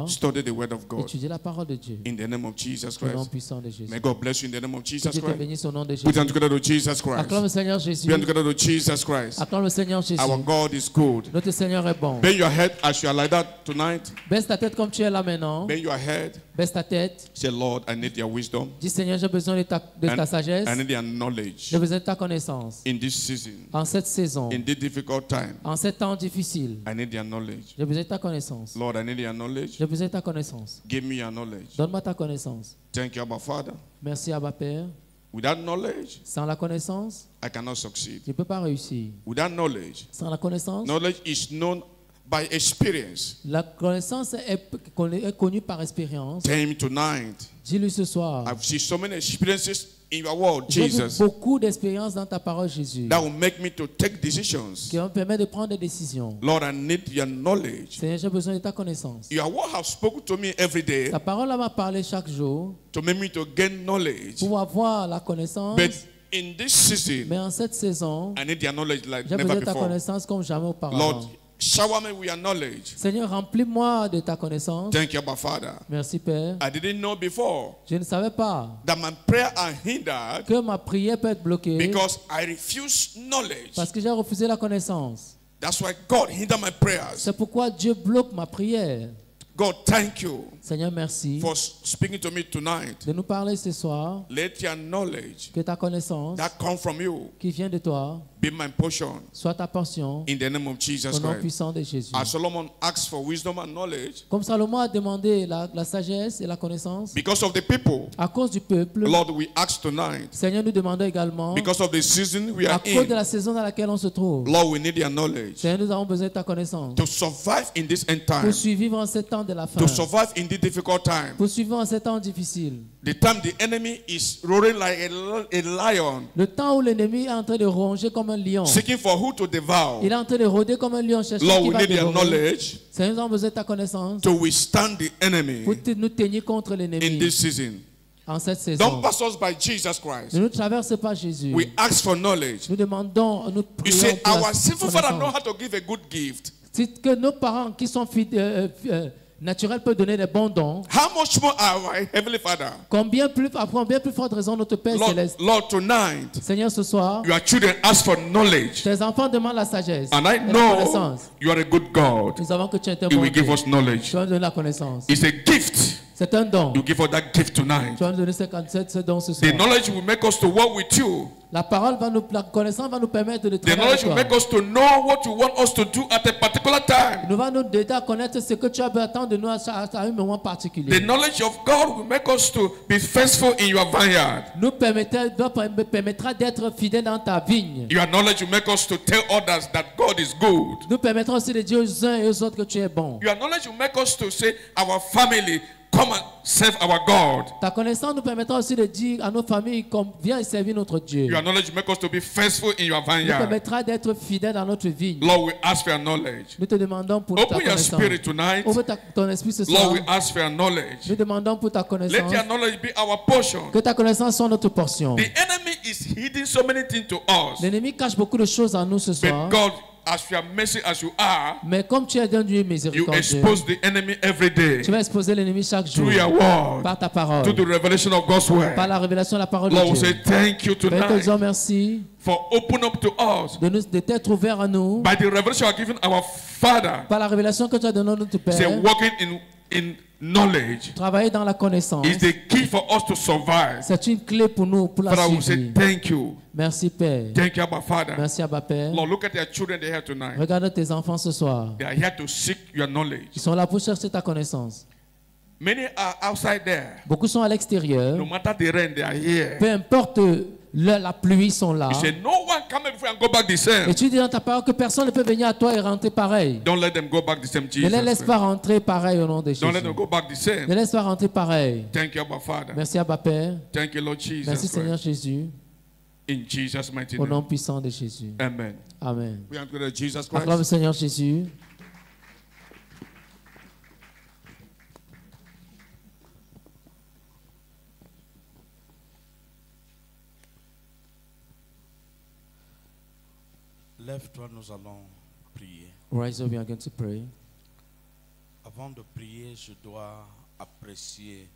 study the word of God. étudier la parole de Dieu. In the name of Jesus Au nom Christ. puissant de Jésus. May God bless you in the name of Que Jesus Dieu te Christ. bénisse au nom de Jésus. Put them together to Jesus Christ. Acclame le Seigneur Jésus. Put them together to Jesus Christ. Acclame le Seigneur Jésus. Our God is good. Notre Seigneur est bon. Bend your head as you are like that tonight. Baisse ta tête comme tu es là maintenant. Bend your head. Baisse ta tête. Say, Lord, I need your wisdom. Dis Seigneur, j'ai besoin de ta sagesse. I need your knowledge J'ai besoin de ta connaissance. in this season. En cette saison, In this difficult time, en ces temps difficiles, I need your knowledge. j'ai besoin de ta connaissance. Lord, I need your knowledge. J'ai besoin de ta connaissance. Give me your knowledge. Donne-moi ta connaissance. Thank you, Abba Father. Merci Abba Père. Without knowledge, Sans la connaissance, I cannot succeed. je ne peux pas réussir. Without knowledge, Sans la connaissance, knowledge is known by experience. la connaissance est connue par expérience. Tell him tonight. Dis-lui ce soir. I've seen so many experiences in your word, J'ai vu Jesus, beaucoup d'expériences dans ta parole, Jésus, that will make me to take decisions. qui vont me permettre de prendre des décisions. Lord, I need your knowledge. Seigneur, j'ai besoin de ta connaissance. Your word has spoken to me every day Ta parole m'a parlé chaque jour to make me to gain knowledge. pour avoir la connaissance. But in this season, Mais en cette saison, I need your knowledge like j'ai besoin never de ta before. connaissance comme jamais auparavant. Lord, shower me with your knowledge. Seigneur, remplis-moi de ta connaissance. Thank you, Abba Father. Merci, Père. I didn't know before Je ne savais pas that my prayer are hindered que ma prière peut être bloquée because I refuse knowledge. parce que j'ai refusé la connaissance. That's why God hindered my prayers. C'est pourquoi Dieu bloque ma prière. God, thank you Seigneur, merci for speaking to me tonight. de nous parler ce soir. Let your knowledge Que ta connaissance that come from you qui vient de toi be my portion soit ta portion in the name of Jesus au nom Christ. puissant de Jésus. As Solomon asked for wisdom and knowledge, Comme Salomon a demandé la sagesse et la connaissance because of the people, à cause du peuple, Lord, we ask tonight, Seigneur, nous demandons également because of the season we à are cause de in, la saison dans laquelle on se trouve. Lord, we need your knowledge Seigneur, nous avons besoin de ta connaissance to survive in this end time, pour survivre en ces temps de la fin, to survive in this difficult time. pour survivre en ces temps difficiles. The time the enemy is roaring like a lion, Le temps où l'ennemi est en train de ronger comme un lion. seeking for who to devour. Il est en train de rôder comme un lion cherchant Lord, qui we va need your dévorer. knowledge Seigneur, nous avons besoin de ta connaissance to withstand the enemy pour nous tenir contre in l'ennemi this season. en cette saison. Don't pass us by Jesus Christ. Ne nous traverse pas Jésus. We ask for knowledge. Nous demandons, nous You prions say, pour la our sinful father know connaissance. how to give a good gift. C'est que nos parents qui sont naturels peuvent donner des bons dons. How much more our Heavenly Father? Combien plus forte raison notre Père Céleste. Lord, tonight, Seigneur, ce soir, your children ask for knowledge. tes enfants demandent la sagesse And I et la know connaissance. you are a good God. Nous savons que tu es un You bon will give Dieu. us knowledge. Tu vas nous donner la connaissance. It's a gift. C'est un don. You give us that gift tonight. Tu vas nous donner ce don ce The soir. knowledge will make us to walk with you. La connaissance va nous permettre de The travailler knowledge avec will toi. make us to know what you want us to do at a particular time. Nous va nous aider à connaître ce que tu as besoin de nous à un moment The particulier. knowledge of God will make us to be faithful in your vineyard. Nous permettra d'être fidèles dans ta vigne. Your knowledge will make us to tell others that God is good. Nous permettra aussi de dire aux uns et aux autres que tu es bon. Your knowledge will make us to say our family, come and serve our God. Ta connaissance nous permettra aussi de dire à nos familles comme viens servir notre Dieu. Your knowledge will make us to be faithful in your Nous vineyard. permettra d'être fidèles dans notre vigne. Lord, we ask for your knowledge. Nous te demandons pour ta Open your connaissance. spirit tonight. Ouvre ton esprit ce soir. Lord, we ask for your knowledge. Nous demandons pour ta Let connaissance. your knowledge be our portion. Que ta connaissance soit notre portion. The enemy is hiding so many things to us. L'ennemi cache beaucoup de choses en nous ce soir. But God, as you are mercy as you are, Mais comme tu es un Dieu you miséricordieux, expose the enemy every day tu vas exposer l'ennemi chaque jour through your word, par ta parole, to the revelation of God's word. par la révélation de la parole de Lord, we Dieu. say thank you Père, te tonight disons merci for open up to us de t'être ouvert à nous by the revelation you are giving our Father. par la révélation que tu as donnée à notre Say Père. walking in knowledge Travailler dans la connaissance. is the key for us to survive. C'est une clé pour nous, pour la Father, we say survie. thank you. Merci Père. Thank you, Abba Father. Merci Abba Père. Lord, look at your children they are here tonight. Regarde tes enfants ce soir. They are here to seek your knowledge. Ils sont là pour chercher ta connaissance. Many are outside there. Beaucoup sont à l'extérieur. No matter the rain, they are here. Peu importe la pluie, ils sont là. You say no one come before and go back the same. Et tu dis dans ta parole que personne ne peut venir à toi et rentrer pareil. Don't let them go back the same, Ne les laisse Jesus. pas rentrer pareil au nom de Jésus. Don't let them go back the Ne same. laisse pas rentrer pareil. Thank you, Abba Father. Merci Abba Père. Thank you, Lord Jesus. Merci Seigneur Christ. Jésus. In Jesus' mighty Au nom name. puissant de Jésus. Amen. Amen. We are to Jesus Acclame le Christ. Seigneur Jésus. Lève-toi, nous allons prier. Rise up, we are going to pray. Avant de prier, je dois apprécier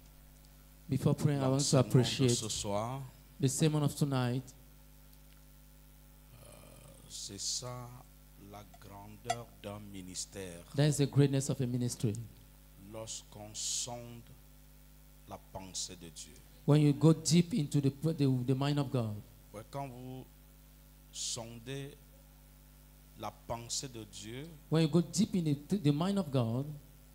Before praying, I want to l'enseignement de appreciate ce soir. the sermon of tonight. C'est ça la grandeur d'un ministère. That is the greatness of a ministry. Lorsqu'on sonde la pensée de Dieu. When you go deep into the mind of God. Ouais, quand vous sondez la pensée de Dieu, When you go deep in the mind of God,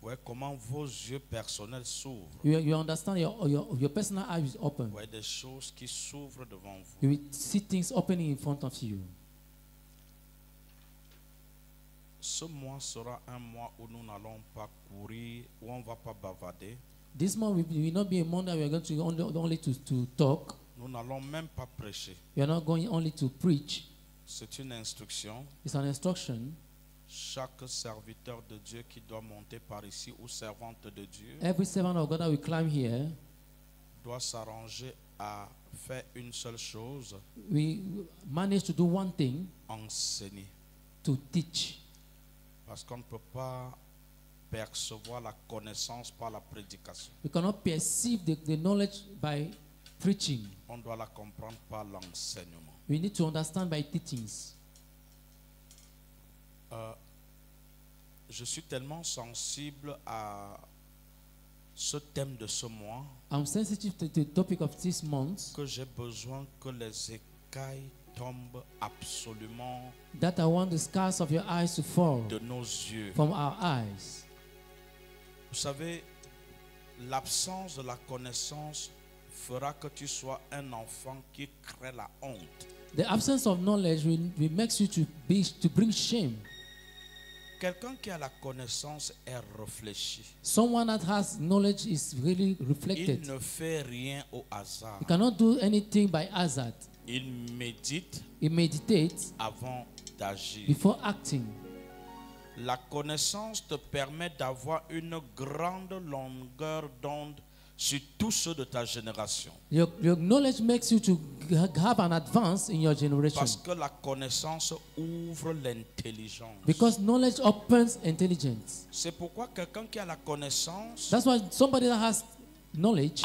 ouais, comment vos yeux personnels s'ouvrent. you understand your personal eye is open. Ouais, des choses qui s'ouvrent devant vous. You will see things opening in front of you. Ce mois sera un mois où nous n'allons pas courir, où on ne va pas bavarder. This month will not be a month that we are going to only to talk. Nous n'allons même pas prêcher. We are not going only to preach. C'est une instruction. It's an instruction. Chaque serviteur de Dieu qui doit monter par ici ou servante de Dieu Every servant of God that will climb here, doit s'arranger à faire une seule chose, we manage to do one thing, enseigner. to teach. Parce qu'on ne peut pas percevoir la connaissance par la prédication. We cannot perceive the knowledge by preaching. On doit la comprendre par l'enseignement. We need to understand by teachings. Je suis tellement sensible à ce thème de ce mois I'm sensitive to the topic of this month que j'ai besoin que les écailles tombent absolument that I want the scars of your eyes to fall de nos yeux. from our eyes. Vous savez, l'absence de la connaissance fera que tu sois un enfant qui crée la honte. The absence of knowledge will make you to bring shame. Quelqu'un qui a la connaissance est réfléchi. Someone that has knowledge is really Il reflected. ne fait rien au hasard. You cannot do anything by hazard. Il médite He meditates avant d'agir. before acting. La connaissance te permet d'avoir une grande longueur d'onde sur tous ceux de ta génération. Your knowledge makes you to have an advance in your generation. Parce que la connaissance ouvre l'intelligence. Because knowledge opens intelligence. C'est pourquoi quelqu'un qui a la connaissance, That's why somebody that has knowledge,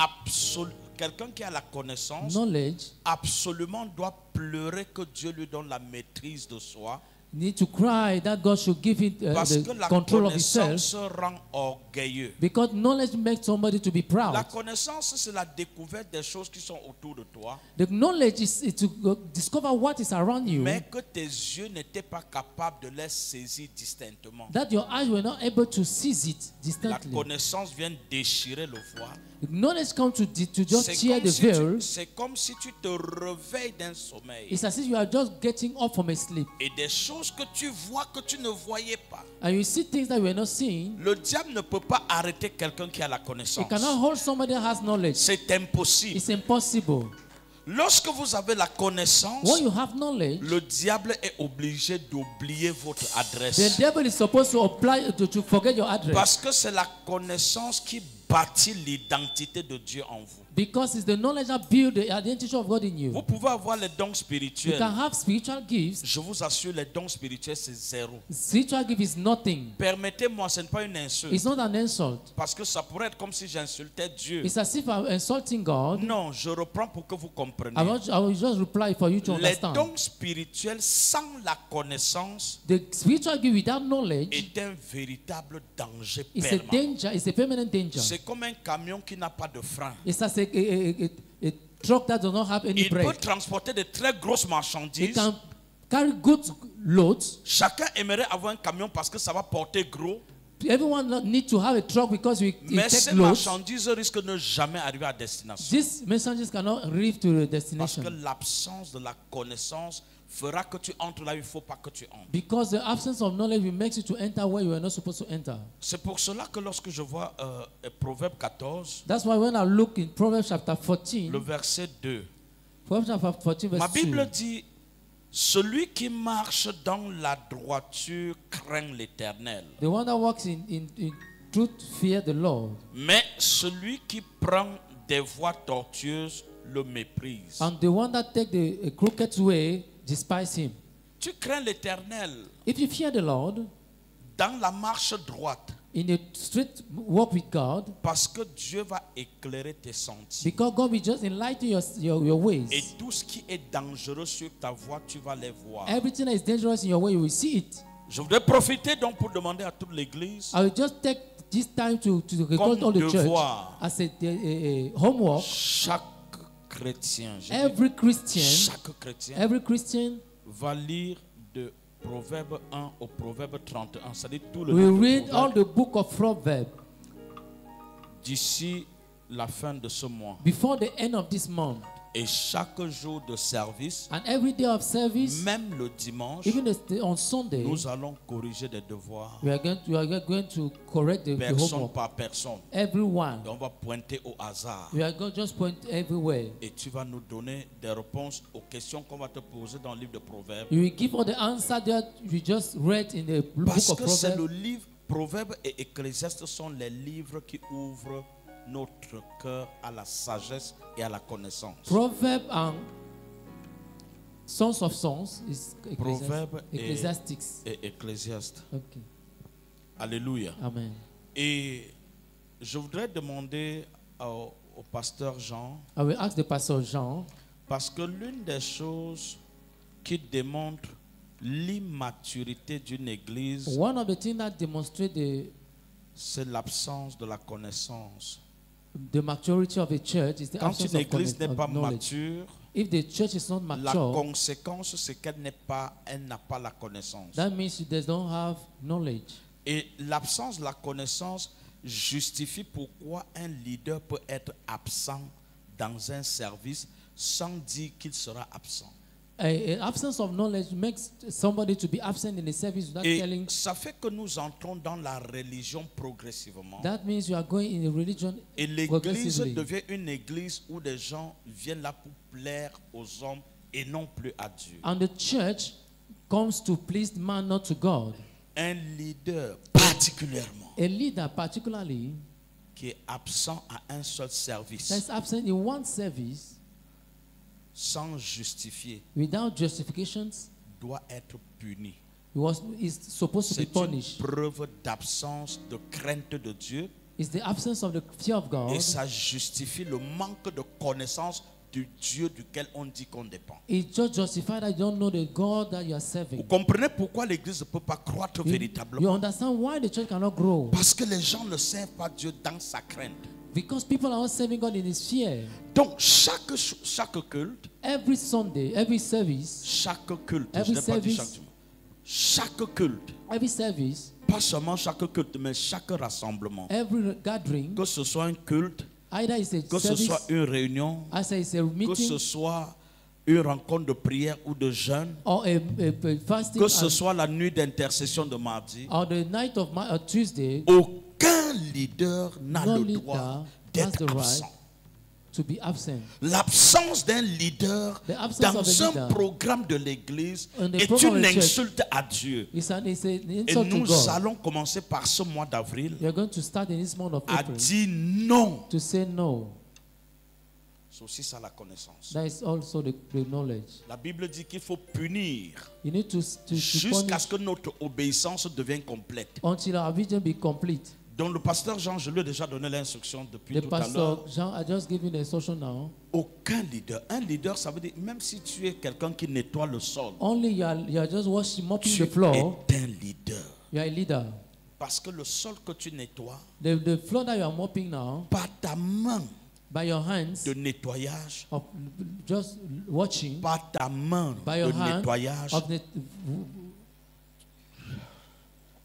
quelqu'un qui a la connaissance knowledge absolument doit pleurer que Dieu lui donne la maîtrise de soi. need to cry that God should give it Parce que the la control of himself. connaissance rend orgueilleux. Because knowledge makes somebody to be proud. La connaissance, c'est la découverte des choses qui sont autour de toi, The knowledge is to discover what is around you, mais que tes yeux n'étaient pas capables de les saisir distinctement. that your eyes were not able to seize it La distantly. connaissance vient déchirer le voile. The knowledge comes to just tear the veil. C'est comme si tu te réveilles d'un sommeil. It's as if you are just getting up from a sleep. Et des choses que tu vois que tu ne voyais pas. And you see things that you were not seeing. Le diable ne peut pas arrêter quelqu'un qui a la You connaissance. cannot hold somebody that has knowledge. C'est impossible. It's impossible. Lorsque vous avez la connaissance, When you have knowledge, le diable est obligé d'oublier votre the adresse. devil is supposed to apply to forget your address. Parce que c'est la connaissance qui bâtit l'identité de Dieu en vous. Because it's the knowledge that builds the identity of God in you. Vous pouvez avoir les dons You spirituels. can have spiritual gifts. Je vous assure, les dons spirituels, c'est zéro. Spiritual gift is nothing. Permettez-moi, ce n'est pas une insulte. It's not an insult. Parce que ça pourrait être comme si j'insultais Dieu. It's as if I'm insulting God. Non, je reprends pour que vous compreniez. I will just reply for you to Les understand. dons spirituels sans la connaissance The spiritual gift without knowledge est un véritable danger is a permanent. danger. It's a permanent danger. C'est comme un camion qui n'a pas de frein. It's as a truck that does not have any Il peut brake. transporter de très grosses It marchandises. can carry good loads. Chacun aimerait avoir un camion parce que ça va porter gros. Everyone need to have a truck because it Mais takes ces loads. marchandises risquent de ne jamais arriver à destination. These messengers cannot reach to the Parce que destination l'absence de la connaissance fera que tu entres là où il ne faut pas que tu entres. because the absence of knowledge will make you to enter where you are not supposed to enter. C'est pour cela que lorsque je vois Proverbe 14, That's why when I look in Proverbs chapter le 14, verset 2, Proverbs chapter 14 ma verse 2, Bible dit, celui qui marche dans la droiture craint l'Éternel, the one that walks in truth fear the Lord, mais celui qui prend des voies tortueuses le méprise. and the one that take the crooked way despise him. Tu crains l'Éternel If you fear the Lord dans la marche droite, in a straight walk with God, parce que Dieu va éclairer tes sentiers. because God will just enlighten your ways. Et tout ce qui est dangereux sur ta voie, tu vas les voir. Everything that is dangerous in your way, you will see it. Je voudrais profiter donc pour demander à toute l'église, I will just take this time to record Comme all the church devoir. as a homework. chaque chrétien, je dis Every Christian va lire de Proverbe 1 au Proverbe 31, c'est-à-dire tout le will livre de read all Proverbe the book of Proverbs d'ici la fin de ce mois. before the end of this month. Et chaque jour de service, And every day of service, même le dimanche, even on Sunday, nous allons corriger des devoirs, we are going to correct the personne homework. par personne. Everyone. Et on va pointer au hasard. We are going to just point everywhere. Et tu vas nous donner des réponses aux questions qu'on va te poser dans le livre de Proverbes. You will give all the answer that we just read in the book Parce of que c'est le Proverbs. livre, Proverbes et Ecclésiaste sont les livres qui ouvrent notre cœur à la sagesse et à la connaissance. Proverbs and Songs of Songs is Proverbes Ecclesiastics. et Ecclésiaste. Okay. Alléluia. Amen. Et je voudrais demander au pasteur Jean, I will ask the pastor Jean, parce que l'une des choses qui démontre l'immaturité d'une église, one of the things that demonstrate c'est l'absence de la connaissance. the maturity of a church is the Quand absence une of église n'est pas knowledge. mature, If the church is not la mature, conséquence c'est qu'elle n'a pas la connaissance. that means it does not have knowledge. Et l'absence de la connaissance justifie pourquoi un leader peut être absent dans un service sans dire qu'il sera absent. An absence of knowledge makes somebody to be absent in a service without Et telling. ça fait que nous entrons dans la religion progressivement. That means you are going in a religion Et l'église progressively. devient une église où des gens viennent là pour plaire aux hommes et non plus à Dieu. And the church comes to please man, not to God. Un leader particulièrement A leader, particularly, qui est absent à un seul service that is absent in one service sans justifier without justifications doit être puni. is supposed to be C'est une punished. preuve d'absence de crainte de Dieu It's the absence of the fear of God. et ça justifie le manque de connaissance du Dieu duquel on dit qu'on dépend. It just justifies that you don't know the God that you are Vous serving. comprenez pourquoi l'église ne peut pas croître You véritablement? understand why the church cannot grow? Parce que les gens ne servent pas Dieu dans sa crainte. Because people are not serving God in His fear. Donc chaque culte, Every Sunday, every service, chaque culte, Every je n'ai pas dit service. chaque culte, every service, pas seulement chaque culte, mais chaque rassemblement. every gathering, Que ce soit un culte, either it's a que ce service, soit une réunion, either it's a que meeting, ce soit une rencontre de prière ou de jeûne, or a fasting, que ce soit la nuit d'intercession de mardi, or the night of Tuesday, aucun leader n'a no le droit leader has d'être the right absent. to be absent. L'absence d'un leader The absence dans of a un leader programme de l'église on the est program une of the church insulte à Dieu. It's an Et insult to nous God. allons commencer par ce mois d'avril We are going to start in this month of à April dire non to say no C'est aussi ça la connaissance. That is also the knowledge. La Bible dit qu'il faut punir You need to jusqu'à punish ce que notre obéissance devienne complète. until our vision be complete. Donc le pasteur Jean, je lui ai déjà donné l'instruction depuis The tout à pastor l'heure. Jean, I just given the instruction now. Aucun leader. Un leader, ça veut dire, même si tu es quelqu'un qui nettoie le sol, Only you are just mopping tu the floor. es un leader. You are a leader. Parce que le sol que tu nettoies, The floor that you are mopping now, par ta main by your hands, de nettoyage, of just watching, par ta main by de your hand, nettoyage,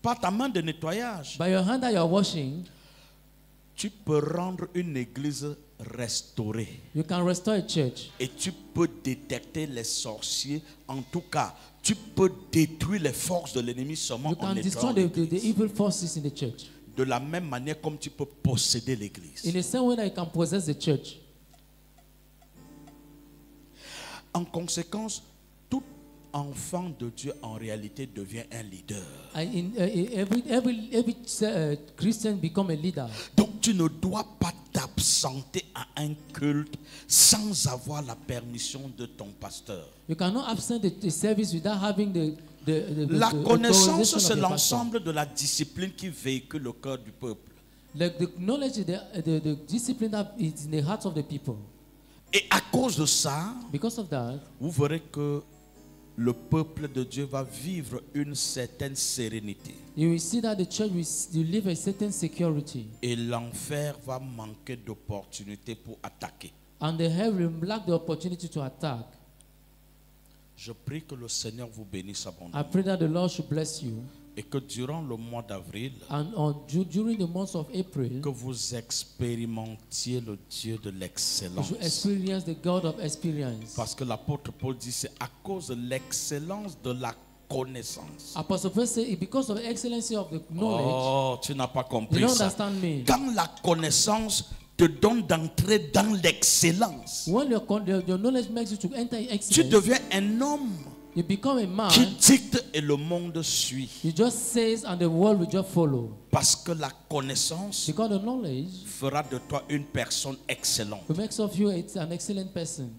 par ta main de nettoyage, by your hand that you are washing, tu peux rendre une église restaurée. you can restore a church. Et tu peux détecter les sorciers. En tout cas, tu peux détruire les forces de l'ennemi seulement You en can nettoyant destroy the l'église. evil forces in the church. De la même manière comme tu peux posséder l'église. In the same way that you can possess the church. En conséquence, tout enfant de Dieu en réalité devient un leader. Every Christian become a leader. Donc tu ne dois pas t'absenter à un culte sans avoir la permission de ton pasteur. You cannot absent the service without having La connaissance, authorization c'est of the pastor. l'ensemble de la discipline qui véhicule le cœur du peuple. The knowledge, the discipline that is in the hearts of the people. Et à cause de ça, Because of that, vous verrez que le peuple de Dieu va vivre une certaine sérénité. you will see that the church will live a certain security. Et l'enfer va manquer d'opportunités pour attaquer. And the hell will lack the opportunity to attack. Je prie que le Seigneur vous bénisse I abondamment. pray that the Lord should bless you. Et que durant le mois d'avril, And during the month of April, que vous expérimentiez le Dieu de you l'excellence. should experience the God of experience. Parce que l'apôtre Paul dit c'est à cause de l'excellence de la connaissance. Apostle Paul said, because of the excellency of the knowledge, Oh, tu n'as pas you compris don't ça. understand me. Quand la connaissance te donne d'entrer dans l'excellence, When your knowledge makes you to enter in tu excellence, deviens un homme you become a man. qui dicte et le monde suit. You just says and the world will just follow. Parce que la connaissance Because the knowledge fera de toi une personne excellente. will make of you an excellent person.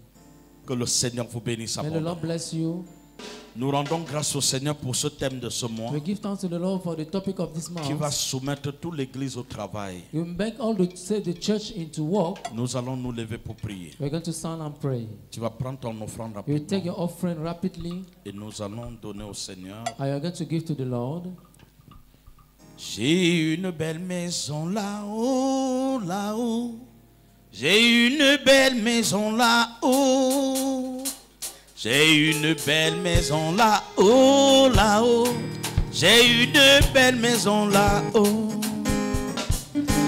Que le Seigneur vous bénisse May the abondamment. Lord bless you. Nous rendons grâce au Seigneur pour ce thème de ce mois We give thanks to the Lord for the topic of this qui va month. soumettre toute l'église au travail. You make all the church into work. Nous allons nous lever pour prier. We're going to stand and pray. Tu vas prendre ton offrande You will take rapidement your offering rapidly, et nous allons donner au Seigneur. and you're going to give to the Lord. J'ai une belle maison là-haut, là-haut. J'ai une belle maison là-haut. J'ai une belle maison là-haut, là-haut. J'ai une belle maison là-haut.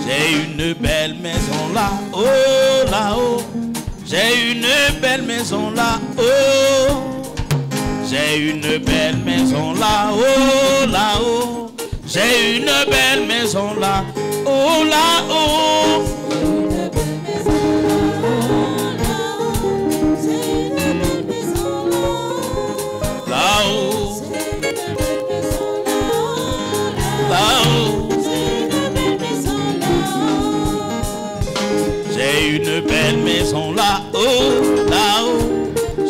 J'ai une belle maison là-haut, là-haut. J'ai une belle maison là-haut. J'ai une belle maison là-haut, là-haut. J'ai une belle maison là-haut, là-haut. Là-haut, là-haut. J'ai une belle maison là-haut, là-haut.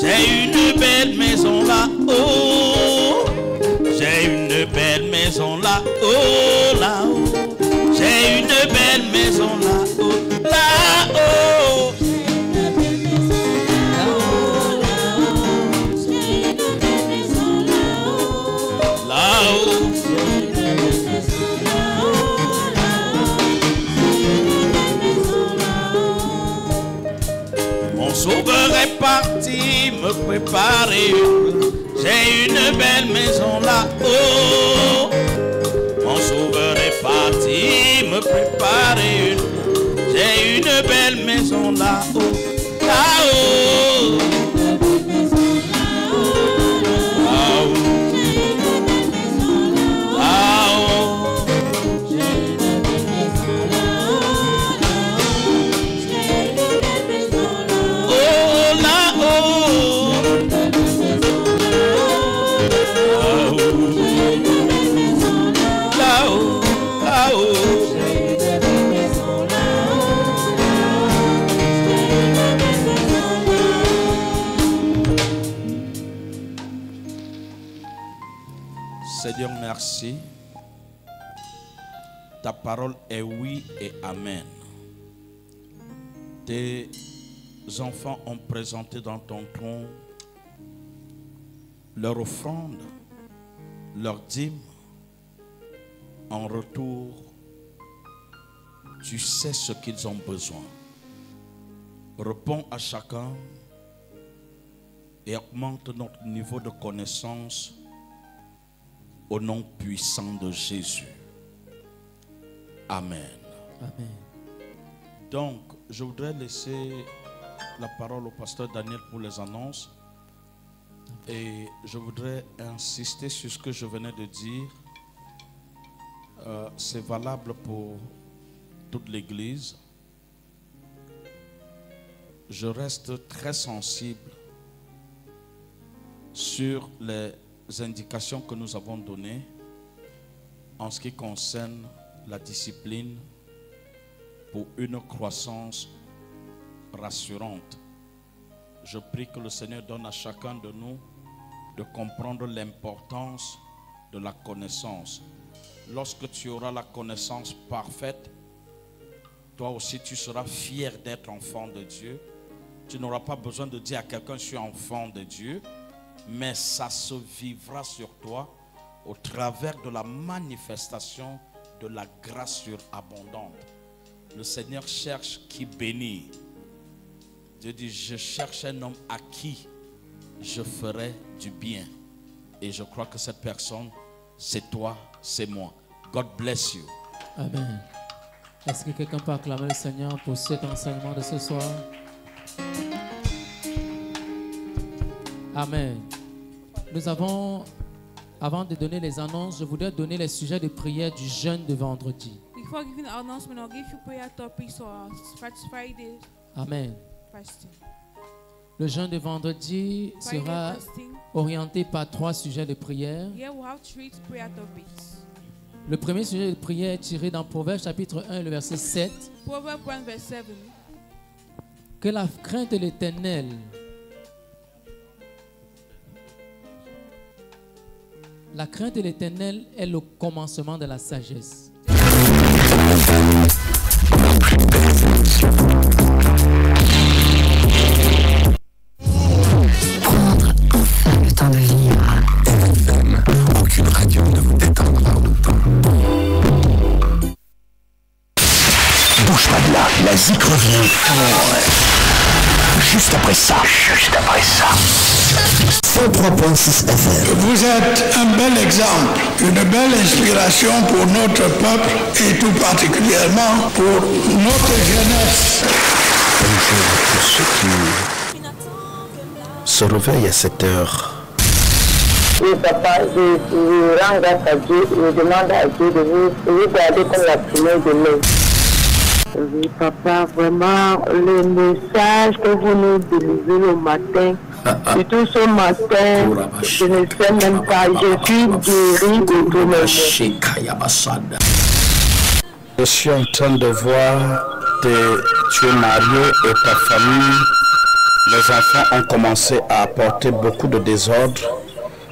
J'ai une belle maison là-haut. J'ai une belle maison là-haut, là-haut. J'ai une belle maison là-haut, là-haut. Là-haut. Mon sauveur est parti me préparer une. J'ai une belle maison là-haut. Mon sauveur est parti me préparer une. J'ai une belle maison là-haut, là-haut. merci. Ta parole est oui et amen. Tes enfants ont présenté dans ton trône leur offrande, leur dîme. En retour, tu sais ce qu'ils ont besoin. Réponds à chacun et augmente notre niveau de connaissance au nom puissant de Jésus. Amen. Amen. Donc, je voudrais laisser la parole au pasteur Daniel pour les annonces. Et je voudrais insister sur ce que je venais de dire. C'est valable pour toute l'Église. Je reste très sensible sur les indications que nous avons données en ce qui concerne la discipline pour une croissance rassurante. Je prie que le Seigneur donne à chacun de nous de comprendre l'importance de la connaissance. Lorsque tu auras la connaissance parfaite, toi aussi tu seras fier d'être enfant de Dieu. Tu n'auras pas besoin de dire à quelqu'un je suis enfant de Dieu, mais ça se vivra sur toi au travers de la manifestation de la grâce surabondante. Le Seigneur cherche qui bénit. Dieu dit, je cherche un homme à qui je ferai du bien. Et je crois que cette personne, c'est toi, c'est moi. God bless you. Amen. Est-ce que quelqu'un peut acclamer le Seigneur pour cet enseignement de ce soir? Amen. Nous avons, avant de donner les annonces, je voudrais donner les sujets de prière du jeûne de vendredi. Before giving the announcement, I'll give you prayer topics for Friday Amen. fasting. Le jeûne de vendredi Friday sera fasting. orienté par 3 sujets de prière. Here we have 3 prayer topics. Le premier sujet de prière est tiré dans Proverbes chapitre 1, le verset 7. Proverbs 1 verse 7. Que la crainte de l'Éternel est le commencement de la sagesse. Prendre enfin le temps de vivre. FM, aucune radio ne vous détendra autant. Bouge pas de là, la zik revient juste après ça. 103.6 FM. Vous êtes un bel exemple, une belle inspiration pour notre peuple et tout particulièrement pour notre jeunesse. Bonjour à tous ceux qui se réveillent à cette heure. Oui, papa, je rends grâce à Dieu et je demande à Dieu de vous garder comme la prière de l'homme. Oui, papa, vraiment, le message que vous nous délivrez le matin, surtout ce matin, je ne sais même pas, je suis guéri de tout le monde. Je suis en train de voir que tu es marié et ta famille, les enfants ont commencé à apporter beaucoup de désordre.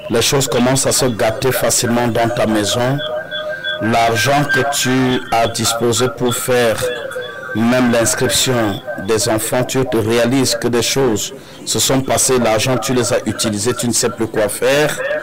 Les choses commencent à se gâter facilement dans ta maison. L'argent que tu as disposé pour faire même l'inscription des enfants, tu te réalises que des choses se sont passées, l'argent tu les as utilisés, tu ne sais plus quoi faire.